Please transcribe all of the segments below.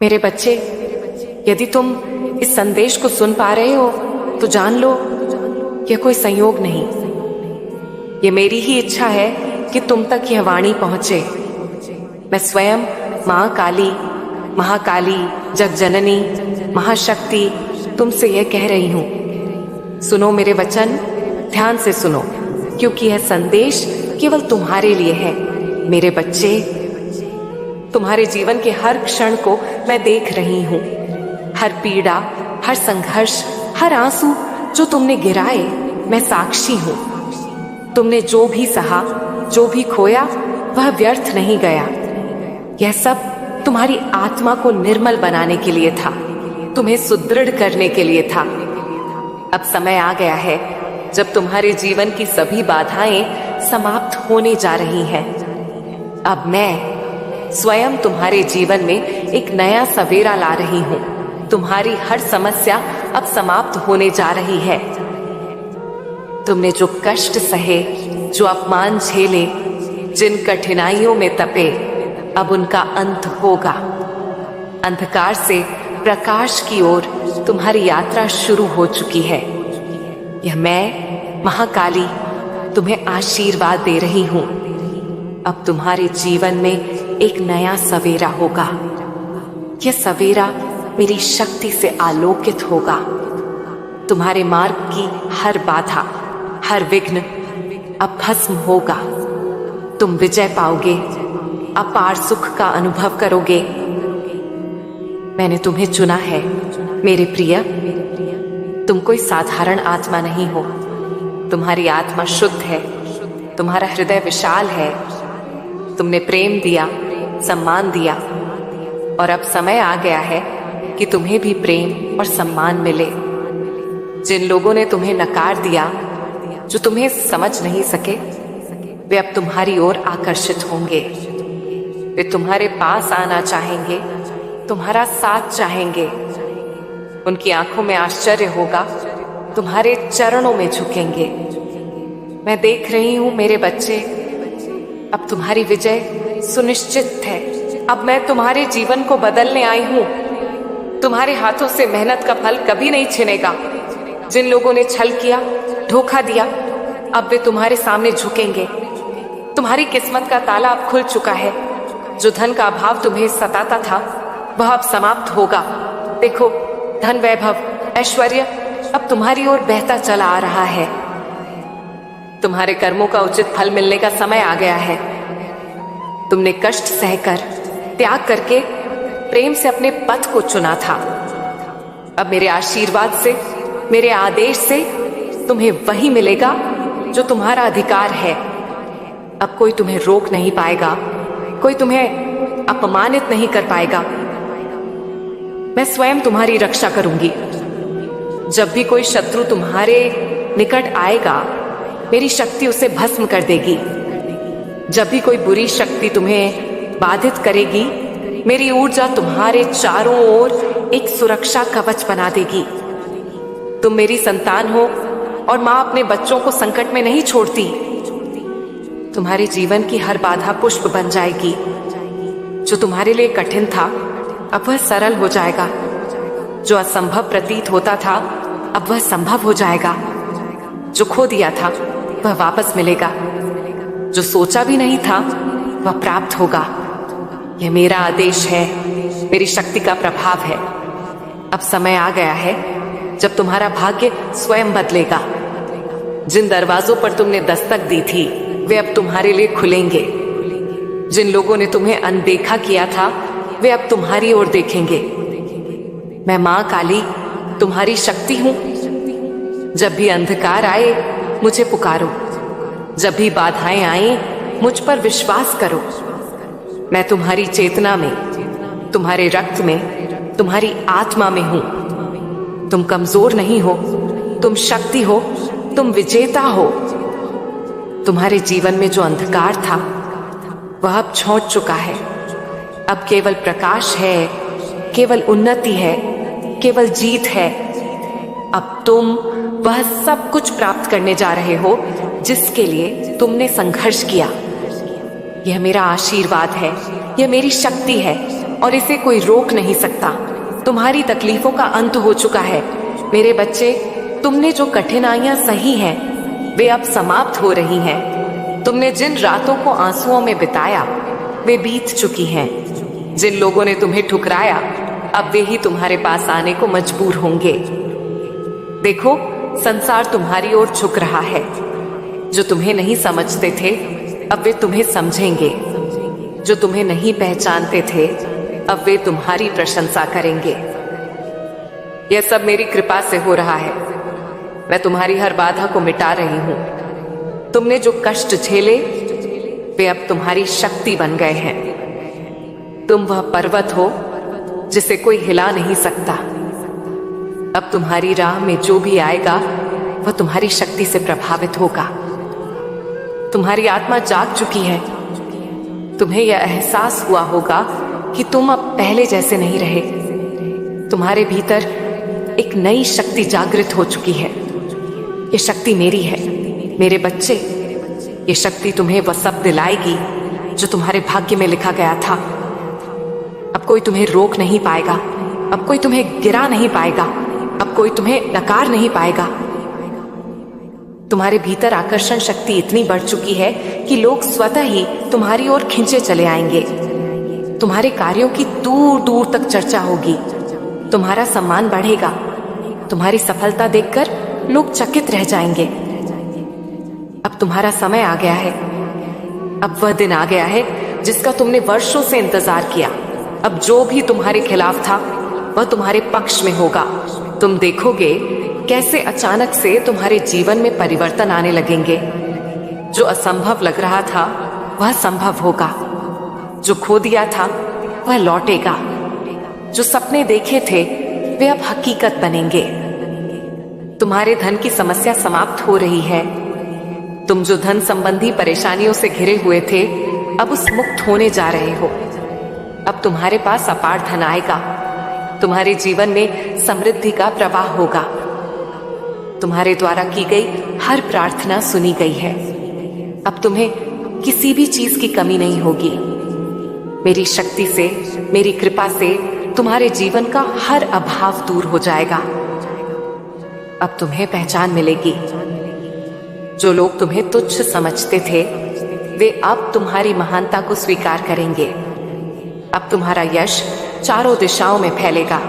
मेरे बच्चे, यदि तुम इस संदेश को सुन पा रहे हो तो जान लो, यह कोई संयोग नहीं, ये मेरी ही इच्छा है कि तुम तक यह वाणी पहुंचे। मैं स्वयं मां काली, महाकाली, जगजननी, महाशक्ति तुमसे यह कह रही हूं। सुनो मेरे वचन, ध्यान से सुनो, क्योंकि यह संदेश केवल तुम्हारे लिए है। मेरे बच्चे, तुम्हारे जीवन के हर क्षण को मैं देख रही हूं। हर पीड़ा, हर संघर्ष, हर आंसू जो तुमने गिराए, मैं साक्षी हूं। तुमने जो भी सहा, जो भी खोया, वह व्यर्थ नहीं गया। यह सब तुम्हारी आत्मा को निर्मल बनाने के लिए था, तुम्हें सुदृढ़ करने के लिए था। अब समय आ गया है जब तुम्हारे जीवन की सभी बाधाएं समाप्त होने जा रही हैं। अब मैं स्वयं तुम्हारे जीवन में एक नया सवेरा ला रही हूं। तुम्हारी हर समस्या अब समाप्त होने जा रही है। तुमने जो कष्ट सहे, जो अपमान झेले, जिन कठिनाइयों में तपे, अब उनका अंत होगा। अंधकार से प्रकाश की ओर तुम्हारी यात्रा शुरू हो चुकी है। यह मैं महाकाली तुम्हें आशीर्वाद दे रही हूं। अब तुम्हारे जीवन में एक नया सवेरा होगा। यह सवेरा मेरी शक्ति से आलोकित होगा। तुम्हारे मार्ग की हर बाधा, हर विघ्न अब भस्म होगा। तुम विजय पाओगे, अपार सुख का अनुभव करोगे। मैंने तुम्हें चुना है मेरे प्रिय। तुम कोई साधारण आत्मा नहीं हो। तुम्हारी आत्मा शुद्ध है, तुम्हारा हृदय विशाल है। तुमने प्रेम दिया, सम्मान दिया, और अब समय आ गया है कि तुम्हें भी प्रेम और सम्मान मिले। जिन लोगों ने तुम्हें नकार दिया, जो तुम्हें समझ नहीं सके, वे अब तुम्हारी ओर आकर्षित होंगे। वे तुम्हारे पास आना चाहेंगे, तुम्हारा साथ चाहेंगे। उनकी आंखों में आश्चर्य होगा, तुम्हारे चरणों में झुकेंगे। मैं देख रही हूं मेरे बच्चे, अब तुम्हारी विजय सुनिश्चित है। अब मैं तुम्हारे जीवन को बदलने आई हूं। तुम्हारे हाथों से मेहनत का फल कभी नहीं छिनेगा। जिन लोगों ने छल किया, धोखा दिया, अब वे तुम्हारे सामने झुकेंगे। तुम्हारी किस्मत का ताला अब खुल चुका है। जो धन का अभाव तुम्हें सताता था, वह अब समाप्त होगा। देखो, धन, वैभव, ऐश्वर्य अब तुम्हारी ओर बहता चला आ रहा है। तुम्हारे कर्मों का उचित फल मिलने का समय आ गया है। तुमने कष्ट सहकर, त्याग करके प्रेम से अपने पथ को चुना था। अब मेरे आशीर्वाद से, मेरे आदेश से तुम्हें वही मिलेगा जो तुम्हारा अधिकार है। अब कोई तुम्हें रोक नहीं पाएगा, कोई तुम्हें अपमानित नहीं कर पाएगा। मैं स्वयं तुम्हारी रक्षा करूंगी। जब भी कोई शत्रु तुम्हारे निकट आएगा, मेरी शक्ति उसे भस्म कर देगी। जब भी कोई बुरी शक्ति तुम्हें बाधित करेगी, मेरी ऊर्जा तुम्हारे चारों ओर एक सुरक्षा कवच बना देगी। तुम मेरी संतान हो और मां अपने बच्चों को संकट में नहीं छोड़ती। तुम्हारे जीवन की हर बाधा पुष्प बन जाएगी। जो तुम्हारे लिए कठिन था, अब वह सरल हो जाएगा। जो असंभव प्रतीत होता था, अब वह संभव हो जाएगा। जो खो दिया था, वह वापस मिलेगा। जो सोचा भी नहीं था, वह प्राप्त होगा। यह मेरा आदेश है, मेरी शक्ति का प्रभाव है। अब समय आ गया है जब तुम्हारा भाग्य स्वयं बदलेगा। जिन दरवाजों पर तुमने दस्तक दी थी, वे अब तुम्हारे लिए खुलेंगे। जिन लोगों ने तुम्हें अनदेखा किया था, वे अब तुम्हारी ओर देखेंगे। मैं मां काली तुम्हारी शक्ति हूं। जब भी अंधकार आए, मुझे पुकारो। जब भी बाधाएं आए, मुझ पर विश्वास करो। मैं तुम्हारी चेतना में, तुम्हारे रक्त में, तुम्हारी आत्मा में हूं। तुम कमजोर नहीं हो, तुम शक्ति हो, तुम विजेता हो। तुम्हारे जीवन में जो अंधकार था, वह अब छूट चुका है। अब केवल प्रकाश है, केवल उन्नति है, केवल जीत है। अब तुम वह सब कुछ प्राप्त करने जा रहे हो जिसके लिए तुमने संघर्ष किया। यह मेरा आशीर्वाद है, यह मेरी शक्ति है। और इसे कोई रोक नहीं सकता। तुम्हारी तकलीफों का अंत हो चुका है। मेरे बच्चे, तुमने जो कठिनाइयां सही हैं, वे अब समाप्त हो रही हैं। तुमने जिन रातों को आंसुओं में बिताया, वे बीत चुकी हैं। जिन लोगों ने तुम्हें ठुकराया, अब वे ही तुम्हारे पास आने को मजबूर होंगे। देखो, संसार तुम्हारी ओर झुक रहा है। जो तुम्हें नहीं समझते थे, अब वे तुम्हें समझेंगे। जो तुम्हें नहीं पहचानते थे, अब वे तुम्हारी प्रशंसा करेंगे। यह सब मेरी कृपा से हो रहा है। मैं तुम्हारी हर बाधा को मिटा रही हूं। तुमने जो कष्ट झेले, वे अब तुम्हारी शक्ति बन गए हैं। तुम वह पर्वत हो जिसे कोई हिला नहीं सकता। अब तुम्हारी राह में जो भी आएगा, वह तुम्हारी शक्ति से प्रभावित होगा। तुम्हारी आत्मा जाग चुकी है। तुम्हें यह एहसास हुआ होगा कि तुम अब पहले जैसे नहीं रहे। तुम्हारे भीतर एक नई शक्ति जागृत हो चुकी है। ये शक्ति मेरी है। मेरे बच्चे, ये शक्ति तुम्हें वह सब दिलाएगी जो तुम्हारे भाग्य में लिखा गया था। अब कोई तुम्हें रोक नहीं पाएगा। अब कोई तुम्हें गिरा नहीं पाएगा। अब कोई तुम्हें नकार नहीं पाएगा। तुम्हारे भीतर आकर्षण शक्ति इतनी बढ़ चुकी है कि लोग स्वतः ही तुम्हारी ओर खींचे चले आएंगे। तुम्हारे कार्यों की दूर दूर तक चर्चा होगी। तुम्हारा सम्मान बढ़ेगा। तुम्हारी सफलता देखकर लोग चकित रह जाएंगे। अब तुम्हारा समय आ गया है। अब वह दिन आ गया है जिसका तुमने वर्षों से इंतजार किया। अब जो भी तुम्हारे खिलाफ था, वह तुम्हारे पक्ष में होगा। तुम देखोगे कैसे अचानक से तुम्हारे जीवन में परिवर्तन आने लगेंगे। जो असंभव लग रहा था, वह संभव होगा। जो खो दिया था, वह लौटेगा। जो सपने देखे थे, वे अब हकीकत बनेंगे। तुम्हारे धन की समस्या समाप्त हो रही है। तुम जो धन संबंधी परेशानियों से घिरे हुए थे, अब उस मुक्त होने जा रहे हो। अब तुम्हारे पास अपार धन आएगा। तुम्हारे जीवन में समृद्धि का प्रवाह होगा। तुम्हारे द्वारा की गई हर प्रार्थना सुनी गई है। अब तुम्हें किसी भी चीज की कमी नहीं होगी। मेरी शक्ति से, मेरी कृपा से तुम्हारे जीवन का हर अभाव दूर हो जाएगा। अब तुम्हें पहचान मिलेगी। जो लोग तुम्हें तुच्छ समझते थे, वे अब तुम्हारी महानता को स्वीकार करेंगे। अब तुम्हारा यश चारों दिशाओं में फैलेगा।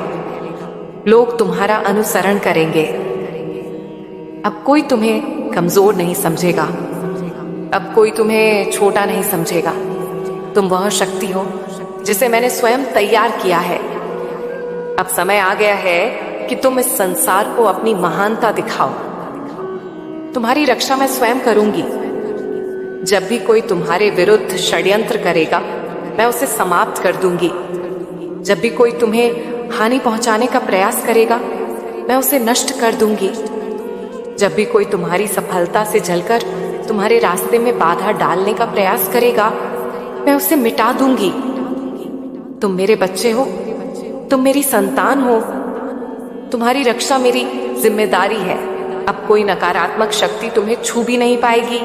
लोग तुम्हारा अनुसरण करेंगे। अब कोई तुम्हें कमजोर नहीं समझेगा। अब कोई तुम्हें छोटा नहीं समझेगा। तुम वह शक्ति हो जिसे मैंने स्वयं तैयार किया है। अब समय आ गया है कि तुम इस संसार को अपनी महानता दिखाओ। तुम्हारी रक्षा मैं स्वयं करूंगी। जब भी कोई तुम्हारे विरुद्ध षड्यंत्र करेगा, मैं उसे समाप्त कर दूंगी। जब भी कोई तुम्हें हानि पहुंचाने का प्रयास करेगा, मैं उसे नष्ट कर दूंगी। जब भी कोई तुम्हारी सफलता से जलकर तुम्हारे रास्ते में बाधा डालने का प्रयास करेगा, मैं उसे मिटा दूंगी। तुम मेरे बच्चे हो। तुम मेरी संतान हो। तुम्हारी रक्षा मेरी जिम्मेदारी है। अब कोई नकारात्मक शक्ति तुम्हें छू भी नहीं पाएगी।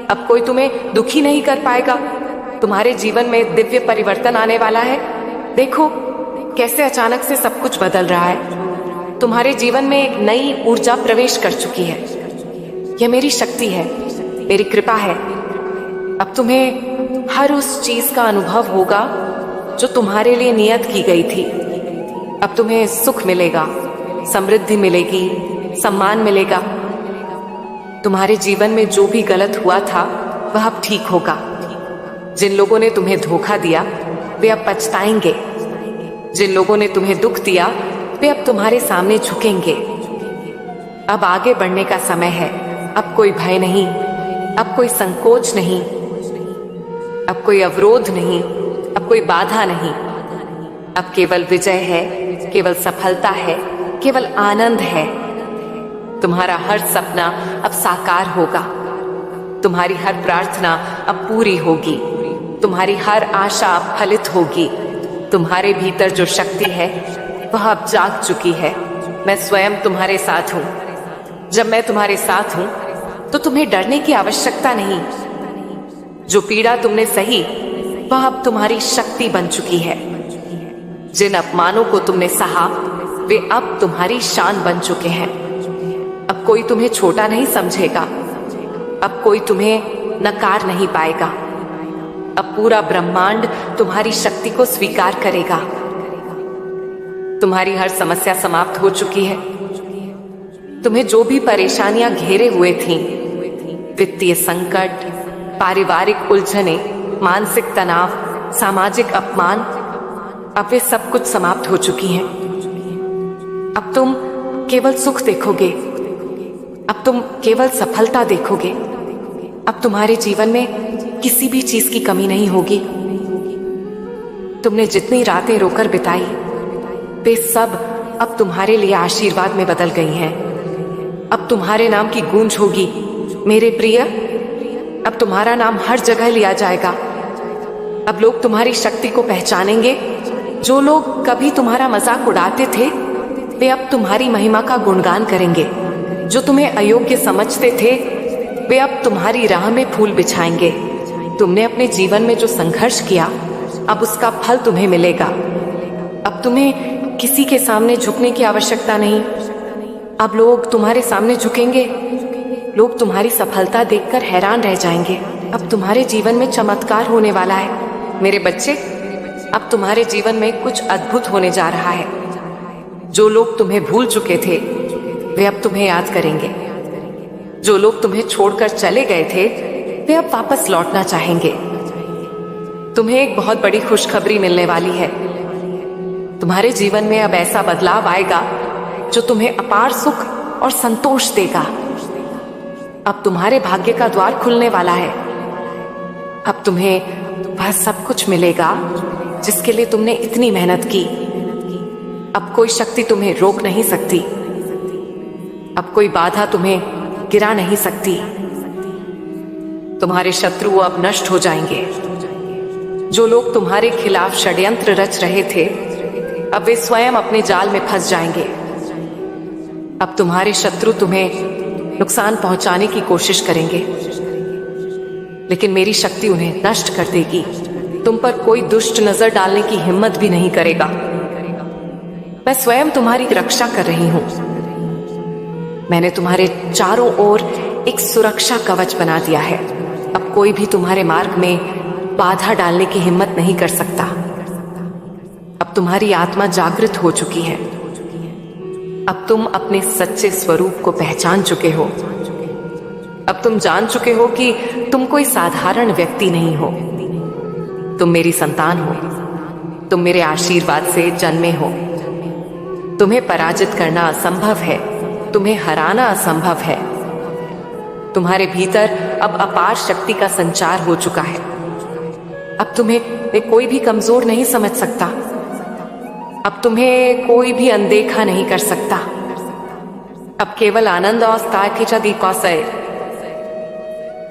अब कोई तुम्हें दुखी नहीं कर पाएगा। तुम्हारे जीवन में दिव्य परिवर्तन आने वाला है। देखो कैसे अचानक से सब कुछ बदल रहा है। तुम्हारे जीवन में एक नई ऊर्जा प्रवेश कर चुकी है। यह मेरी शक्ति है, मेरी कृपा है। अब तुम्हें हर उस चीज का अनुभव होगा जो तुम्हारे लिए नियत की गई थी। अब तुम्हें सुख मिलेगा, समृद्धि मिलेगी, सम्मान मिलेगा। तुम्हारे जीवन में जो भी गलत हुआ था, वह अब ठीक होगा। जिन लोगों ने तुम्हें धोखा दिया, वे अब पछताएंगे। जिन लोगों ने तुम्हें दुख दिया, वे अब तुम्हारे सामने झुकेंगे। अब आगे बढ़ने का समय है। अब कोई भय नहीं, अब कोई संकोच नहीं, अब कोई अवरोध नहीं, अब कोई बाधा नहीं। अब केवल विजय है, केवल सफलता है, केवल आनंद है। तुम्हारा हर सपना अब साकार होगा। तुम्हारी हर प्रार्थना अब पूरी होगी। तुम्हारी हर आशा अब फलित होगी। तुम्हारे भीतर जो शक्ति है, वह अब जाग चुकी है। मैं स्वयं तुम्हारे साथ हूं। जब मैं तुम्हारे साथ हूं, तो तुम्हें डरने की आवश्यकता नहीं। जो पीड़ा तुमने सही, वह अब तुम्हारी शक्ति बन चुकी है। जिन अपमानों को तुमने सहा वे अब तुम्हारी शान बन चुके हैं। अब कोई तुम्हें छोटा नहीं समझेगा, अब कोई तुम्हें नकार नहीं पाएगा। अब पूरा ब्रह्मांड तुम्हारी शक्ति को स्वीकार करेगा। तुम्हारी हर समस्या समाप्त हो चुकी है। तुम्हें जो भी परेशानियां घेरे हुए थीं, वित्तीय संकट, पारिवारिक उलझने, मानसिक तनाव, सामाजिक अपमान, अब वे सब कुछ समाप्त हो चुकी हैं। अब तुम केवल सुख देखोगे, अब तुम केवल सफलता देखोगे। अब तुम्हारे जीवन में किसी भी चीज की कमी नहीं होगी। तुमने जितनी रातें रोकर बिताई वे सब अब तुम्हारे लिए आशीर्वाद में बदल गई हैं। अब तुम्हारे नाम की गूंज होगी, मेरे प्रिय। अब तुम्हारा नाम हर जगह लिया जाएगा। अब लोग तुम्हारी शक्ति को पहचानेंगे। जो लोग कभी तुम्हारा मजाक उड़ाते थे वे अब तुम्हारी महिमा का गुणगान करेंगे। जो तुम्हें अयोग्य समझते थे वे अब तुम्हारी राह में फूल बिछाएंगे। तुमने अपने जीवन में जो संघर्ष किया अब उसका फल तुम्हें मिलेगा। अब तुम्हें किसी के सामने झुकने की आवश्यकता नहीं। अब लोग तुम्हारे सामने झुकेंगे। लोग तुम्हारी सफलता देखकर हैरान रह जाएंगे। अब तुम्हारे जीवन में चमत्कार होने वाला है मेरे बच्चे। अब तुम्हारे जीवन में कुछ अद्भुत होने जा रहा है। जो लोग तुम्हें भूल चुके थे वे अब तुम्हें याद करेंगे। जो लोग तुम्हें छोड़कर चले गए थे वे अब वापस लौटना चाहेंगे। तुम्हें एक बहुत बड़ी खुशखबरी मिलने वाली है। तुम्हारे जीवन में अब ऐसा बदलाव आएगा जो तुम्हें अपार सुख और संतोष देगा। अब तुम्हारे भाग्य का द्वार खुलने वाला है। अब तुम्हें वह सब कुछ मिलेगा जिसके लिए तुमने इतनी मेहनत की। अब कोई शक्ति तुम्हें रोक नहीं सकती। अब कोई बाधा तुम्हें गिरा नहीं सकती। तुम्हारे शत्रु अब नष्ट हो जाएंगे। जो लोग तुम्हारे खिलाफ षड्यंत्र रच रहे थे अब वे स्वयं अपने जाल में फंस जाएंगे। अब तुम्हारे शत्रु तुम्हें नुकसान पहुंचाने की कोशिश करेंगे, लेकिन मेरी शक्ति उन्हें नष्ट कर देगी। तुम पर कोई दुष्ट नजर डालने की हिम्मत भी नहीं करेगा। मैं स्वयं तुम्हारी रक्षा कर रही हूं। मैंने तुम्हारे चारों ओर एक सुरक्षा कवच बना दिया है। अब कोई भी तुम्हारे मार्ग में बाधा डालने की हिम्मत नहीं कर सकता। अब तुम्हारी आत्मा जागृत हो चुकी है। अब तुम अपने सच्चे स्वरूप को पहचान चुके हो। अब तुम जान चुके हो कि तुम कोई साधारण व्यक्ति नहीं हो। तुम मेरी संतान हो। तुम मेरे आशीर्वाद से जन्मे हो। तुम्हें पराजित करना असंभव है। तुम्हें हराना असंभव है। तुम्हारे भीतर अब अपार शक्ति का संचार हो चुका है। अब तुम्हें कोई भी कमजोर नहीं समझ सकता। अब तुम्हें कोई भी अनदेखा नहीं कर सकता। अब केवल आनंद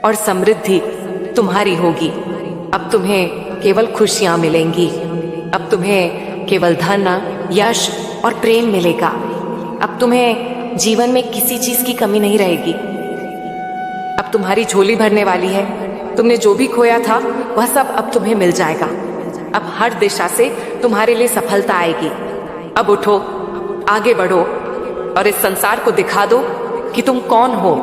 और समृद्धि तुम्हारी होगी। अब तुम्हें केवल खुशियां मिलेंगी। अब तुम्हें केवल धन, यश और प्रेम मिलेगा। अब तुम्हें जीवन में किसी चीज की कमी नहीं रहेगी। अब तुम्हारी झोली भरने वाली है। तुमने जो भी खोया था वह सब अब तुम्हें मिल जाएगा। अब हर दिशा से तुम्हारे लिए सफलता आएगी। अब उठो, आगे बढ़ो और इस संसार को दिखा दो कि तुम कौन हो।